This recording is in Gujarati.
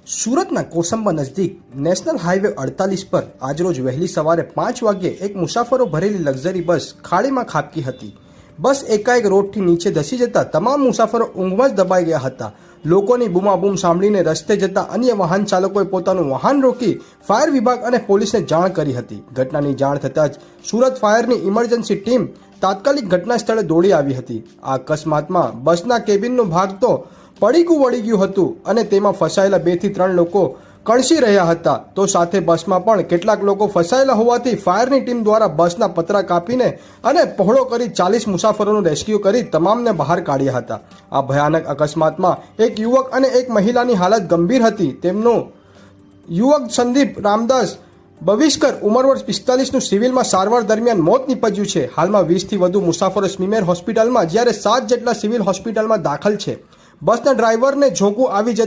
સુરતના કોસંબા નજીક નેશનલ હાઈવે 48 પર આજરોજ વહેલી સવારે 5 વાગ્યે એક મુસાફરો ભરેલી લક્ઝરી બસ ખાડીમાં ખાબકી હતી। બસ એકાએક રોડથી નીચે ધસી જતા તમામ મુસાફરો ઊંઘમાં જ દબાઈ ગયા હતા। લોકોની બૂમાબૂમ સાંભળીને રસ્તે જતા અન્ય વાહન ચાલકોએ પોતાનું વાહન રોકી ફાયર વિભાગ અને પોલીસને જાણ કરી હતી। ઘટનાની જાણ થતાં જ સુરત ફાયરની ઇમરજન્સી ટીમ તાત્કાલિક ઘટના સ્થળે દોડી આવી હતી। આ અકસ્માતમાં બસના કેબિનનો ભાગ તો પડીકું વળી ગયું હતું અને તેમાં ફસાયેલા 2 થી 3 લોકો કણસી રહ્યા હતા। તો સાથે બસમાં પણ કેટલાક લોકો ફસાયેલા હોવાથી ફાયરની ટીમ દ્વારા બસના પતરા કાપીને અને પહોળો કરી 40 મુસાફરોનું રેસ્ક્યુ કરી તમામને બહાર કાઢ્યા હતા। આ ભયાનક અકસ્માતમાં એક યુવક અને એક મહિલાની હાલત ગંભીર હતી। તેમનું યુવક સંદીપ રામદાસ બવિસ્કર ઉંમર વર્ષ 45નું સિવિલમાં સારવાર દરમિયાન મોત નીપજ્યું છે। હાલમાં 20 થી વધુ મુસાફરો સ્મીમેર હોસ્પિટલમાં જ્યારે 7 જેટલા સિવિલ હોસ્પિટલમાં દાખલ છે। બસના ડ્રાઈવરને ઝોકું આવી જતા